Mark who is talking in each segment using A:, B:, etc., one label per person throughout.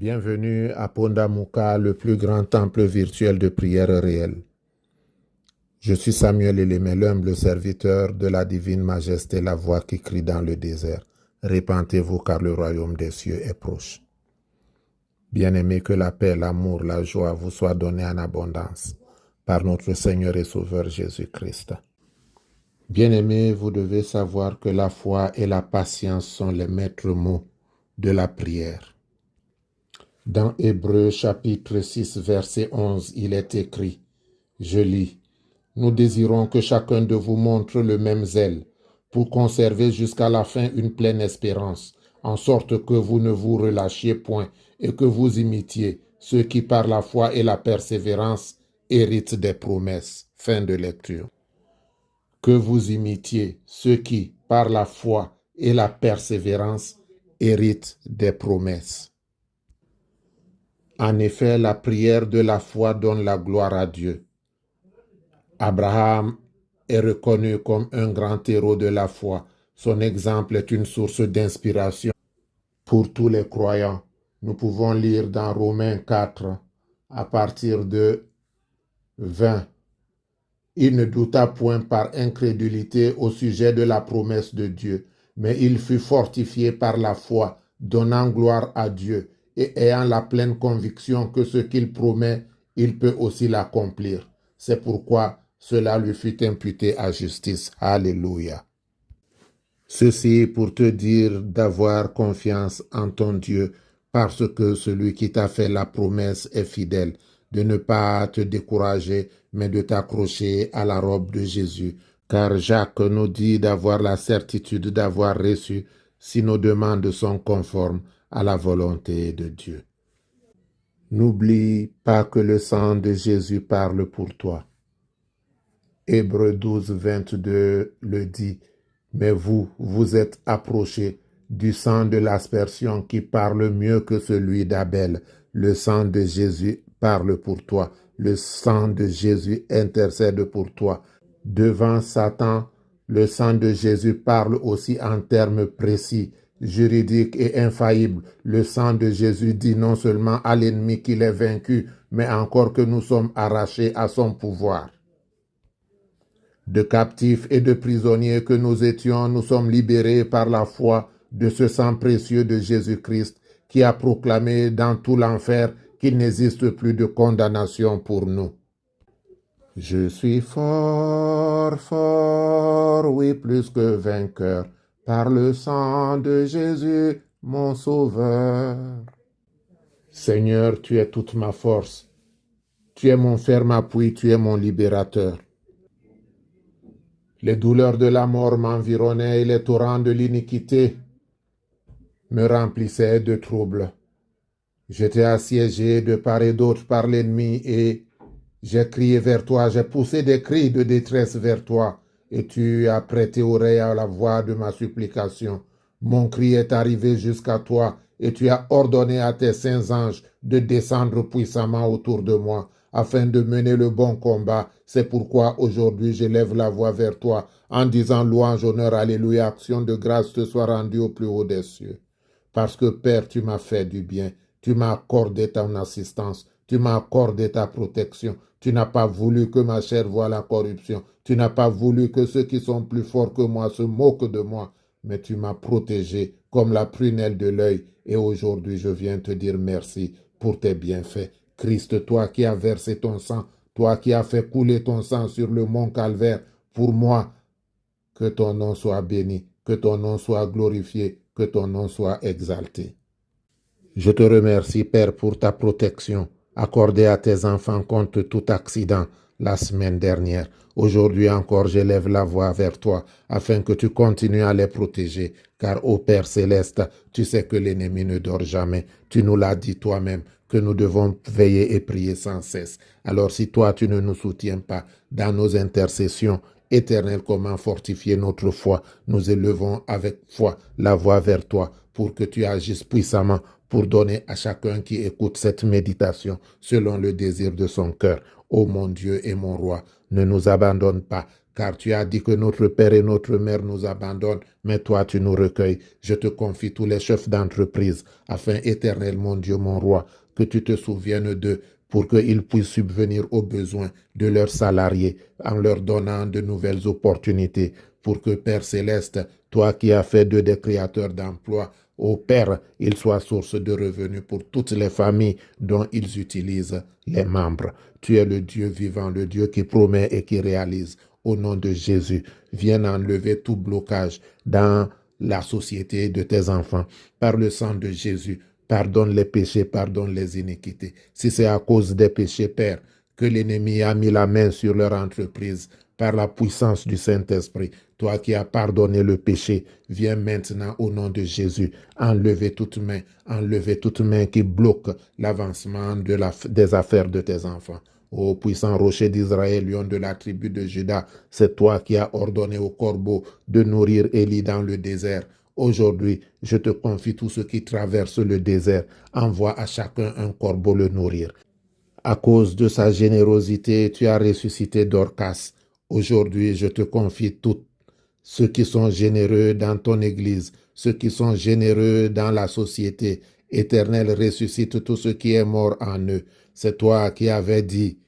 A: Bienvenue à Pondamuka, le plus grand temple virtuel de prière réelle. Je suis Samuel Elémé, l'humble serviteur de la divine majesté, la voix qui crie dans le désert. Répentez-vous car le royaume des cieux est proche. Bien-aimés, que la paix, l'amour, la joie vous soient donnés en abondance par notre Seigneur et Sauveur Jésus-Christ. Bien-aimés, vous devez savoir que la foi et la patience sont les maîtres mots de la prière. Dans Hébreux chapitre 6, verset 11, il est écrit, je lis, « Nous désirons que chacun de vous montre le même zèle pour conserver jusqu'à la fin une pleine espérance, en sorte que vous ne vous relâchiez point et que vous imitiez ceux qui par la foi et la persévérance héritent des promesses. » Fin de lecture. Que vous imitiez ceux qui par la foi et la persévérance héritent des promesses. En effet, la prière de la foi donne la gloire à Dieu. Abraham est reconnu comme un grand héros de la foi. Son exemple est une source d'inspiration pour tous les croyants. Nous pouvons lire dans Romains 4, à partir de 20. Il ne douta point par incrédulité au sujet de la promesse de Dieu, mais il fut fortifié par la foi, donnant gloire à Dieu et ayant la pleine conviction que ce qu'il promet, il peut aussi l'accomplir. C'est pourquoi cela lui fut imputé à justice. Alléluia. Ceci pour te dire d'avoir confiance en ton Dieu, parce que celui qui t'a fait la promesse est fidèle, de ne pas te décourager, mais de t'accrocher à la robe de Jésus. Car Jacques nous dit d'avoir la certitude d'avoir reçu si nos demandes sont conformes à la volonté de Dieu. N'oublie pas que le sang de Jésus parle pour toi. Hébreux 12, 22 le dit, « Mais vous, vous êtes approchés du sang de l'aspersion qui parle mieux que celui d'Abel. Le sang de Jésus parle pour toi. Le sang de Jésus intercède pour toi. Devant Satan, le sang de Jésus parle aussi en termes précis, juridiques et infaillibles. Le sang de Jésus dit non seulement à l'ennemi qu'il est vaincu, mais encore que nous sommes arrachés à son pouvoir. De captifs et de prisonniers que nous étions, nous sommes libérés par la foi de ce sang précieux de Jésus-Christ qui a proclamé dans tout l'enfer qu'il n'existe plus de condamnation pour nous. Je suis fort, fort, oui, plus que vainqueur, par le sang de Jésus, mon Sauveur. Seigneur, tu es toute ma force. Tu es mon ferme appui, tu es mon libérateur. Les douleurs de la mort m'environnaient et les torrents de l'iniquité me remplissaient de troubles. J'étais assiégé de part et d'autre par l'ennemi et j'ai crié vers toi, j'ai poussé des cris de détresse vers toi et tu as prêté oreille à la voix de ma supplication. Mon cri est arrivé jusqu'à toi et tu as ordonné à tes saints anges de descendre puissamment autour de moi afin de mener le bon combat. C'est pourquoi aujourd'hui je lève la voix vers toi en disant louange, honneur, alléluia, action de grâce te soit rendue au plus haut des cieux. Parce que Père, tu m'as fait du bien, tu m'as accordé ton assistance, tu m'as accordé ta protection. Tu n'as pas voulu que ma chair voie la corruption. Tu n'as pas voulu que ceux qui sont plus forts que moi se moquent de moi. Mais tu m'as protégé comme la prunelle de l'œil. Et aujourd'hui, je viens te dire merci pour tes bienfaits. Christ, toi qui as versé ton sang, toi qui as fait couler ton sang sur le mont Calvaire, pour moi, que ton nom soit béni, que ton nom soit glorifié, que ton nom soit exalté. Je te remercie, Père, pour ta protection accordée à tes enfants contre tout accident la semaine dernière. Aujourd'hui encore, j'élève la voix vers toi afin que tu continues à les protéger. Car, ô Père céleste, tu sais que l'ennemi ne dort jamais. Tu nous l'as dit toi-même que nous devons veiller et prier sans cesse. Alors si toi, tu ne nous soutiens pas dans nos intercessions, Éternel, comment fortifier notre foi? Nous élevons avec foi la voix vers toi pour que tu agisses puissamment pour donner à chacun qui écoute cette méditation selon le désir de son cœur. Ô mon Dieu et mon roi, ne nous abandonne pas, car tu as dit que notre père et notre mère nous abandonnent, mais toi tu nous recueilles. Je te confie tous les chefs d'entreprise, afin, Éternel mon Dieu, mon roi, que tu te souviennes d'eux, pour qu'ils puissent subvenir aux besoins de leurs salariés en leur donnant de nouvelles opportunités, pour que, Père céleste, toi qui as fait d'eux des créateurs d'emplois, ô Père, ils soient source de revenus pour toutes les familles dont ils utilisent les membres. Tu es le Dieu vivant, le Dieu qui promet et qui réalise. Au nom de Jésus, viens enlever tout blocage dans la société de tes enfants. Par le sang de Jésus, pardonne les péchés, pardonne les iniquités. Si c'est à cause des péchés, Père, que l'ennemi a mis la main sur leur entreprise, par la puissance du Saint-Esprit, toi qui as pardonné le péché, viens maintenant au nom de Jésus, enlever toute main qui bloque l'avancement des affaires de tes enfants. Ô puissant rocher d'Israël, lion de la tribu de Juda, c'est toi qui as ordonné au corbeau de nourrir Élie dans le désert. Aujourd'hui, je te confie tous ceux qui traversent le désert. Envoie à chacun un corbeau le nourrir. À cause de sa générosité, tu as ressuscité Dorcas. Aujourd'hui, je te confie tous ceux qui sont généreux dans ton Église, ceux qui sont généreux dans la société. Éternel, ressuscite tout ce qui est mort en eux. C'est toi qui avais dit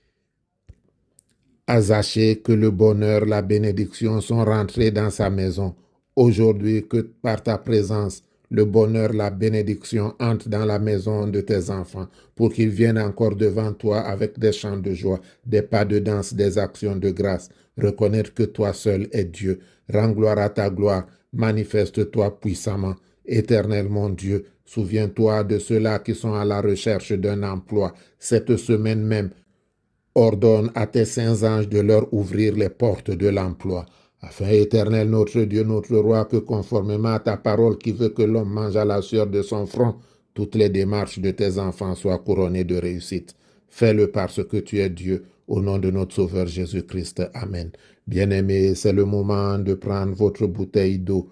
A: à Zachée que le bonheur, la bénédiction sont rentrés dans sa maison. Aujourd'hui, que par ta présence, le bonheur, la bénédiction entrent dans la maison de tes enfants pour qu'ils viennent encore devant toi avec des chants de joie, des pas de danse, des actions de grâce. Reconnaître que toi seul es Dieu. Rends gloire à ta gloire. Manifeste-toi puissamment. Éternel mon Dieu, souviens-toi de ceux-là qui sont à la recherche d'un emploi. Cette semaine même, ordonne à tes saints anges de leur ouvrir les portes de l'emploi. Afin, Éternel, notre Dieu, notre Roi, que conformément à ta parole qui veut que l'homme mange à la sueur de son front, toutes les démarches de tes enfants soient couronnées de réussite. Fais-le parce que tu es Dieu, au nom de notre Sauveur Jésus-Christ. Amen. Bien-aimés, c'est le moment de prendre votre bouteille d'eau.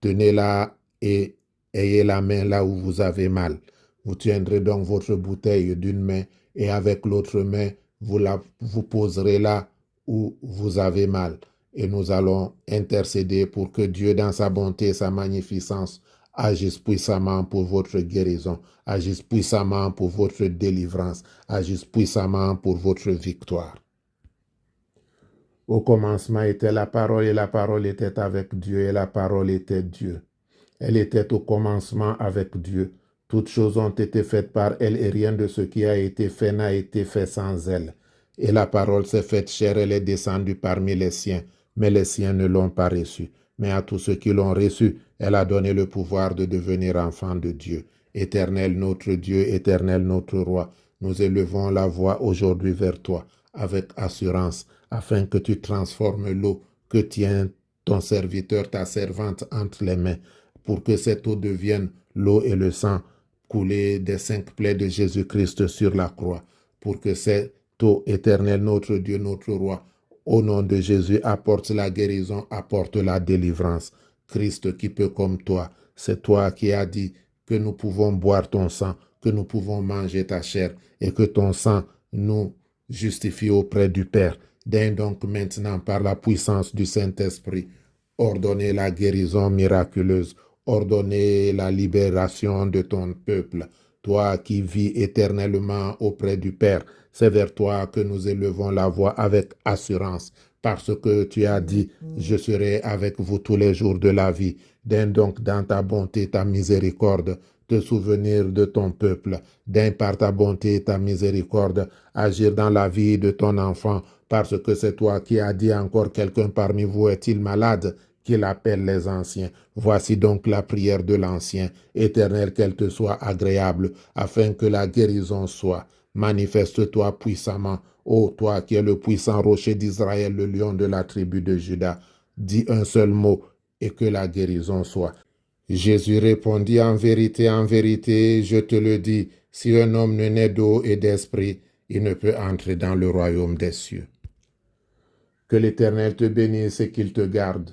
A: Tenez-la et ayez la main là où vous avez mal. Vous tiendrez donc votre bouteille d'une main et avec l'autre main, vous poserez là où vous avez mal. Et nous allons intercéder pour que Dieu, dans sa bonté et sa magnificence, agisse puissamment pour votre guérison, agisse puissamment pour votre délivrance, agisse puissamment pour votre victoire. Au commencement était la parole et la parole était avec Dieu et la parole était Dieu. Elle était au commencement avec Dieu. Toutes choses ont été faites par elle et rien de ce qui a été fait n'a été fait sans elle. Et la parole s'est faite chair, elle est descendue parmi les siens, mais les siens ne l'ont pas reçue. Mais à tous ceux qui l'ont reçue, elle a donné le pouvoir de devenir enfants de Dieu. Éternel notre Dieu, éternel notre roi, nous élevons la voix aujourd'hui vers toi avec assurance, afin que tu transformes l'eau que tient ton serviteur, ta servante entre les mains, pour que cette eau devienne l'eau et le sang coulé des 5 plaies de Jésus-Christ sur la croix, pour que cette eau, éternelle, notre Dieu, notre roi, au nom de Jésus, apporte la guérison, apporte la délivrance. Christ qui peut comme toi, c'est toi qui as dit que nous pouvons boire ton sang, que nous pouvons manger ta chair et que ton sang nous justifie auprès du Père. Daigne donc maintenant par la puissance du Saint-Esprit ordonner la guérison miraculeuse, ordonner la libération de ton peuple. Toi qui vis éternellement auprès du Père, c'est vers toi que nous élevons la voix avec assurance, parce que tu as dit, je serai avec vous tous les jours de la vie. Daigne donc dans ta bonté, ta miséricorde, te souvenir de ton peuple. Daigne par ta bonté et ta miséricorde agir dans la vie de ton enfant, parce que c'est toi qui as dit encore quelqu'un parmi vous est-il malade, qu'il appelle les anciens. Voici donc la prière de l'ancien. Éternel, qu'elle te soit agréable, afin que la guérison soit. Manifeste-toi puissamment, ô toi qui es le puissant rocher d'Israël, le lion de la tribu de Juda. Dis un seul mot et que la guérison soit. Jésus répondit, en vérité, je te le dis, si un homme ne naît d'eau et d'esprit, il ne peut entrer dans le royaume des cieux. Que l'Éternel te bénisse et qu'il te garde.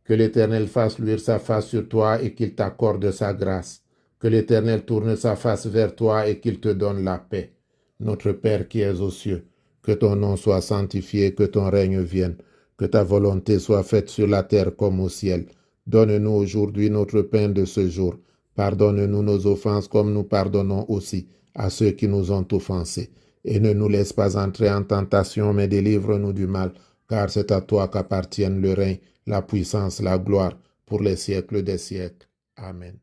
A: Que l'Éternel fasse luire sa face sur toi et qu'il t'accorde sa grâce. Que l'Éternel tourne sa face vers toi et qu'il te donne la paix. Notre Père qui es aux cieux, que ton nom soit sanctifié, que ton règne vienne. Que ta volonté soit faite sur la terre comme au ciel. Donne-nous aujourd'hui notre pain de ce jour. Pardonne-nous nos offenses comme nous pardonnons aussi à ceux qui nous ont offensés. Et ne nous laisse pas entrer en tentation, mais délivre-nous du mal, car c'est à toi qu'appartiennent le règne, la puissance, la gloire, pour les siècles des siècles. Amen.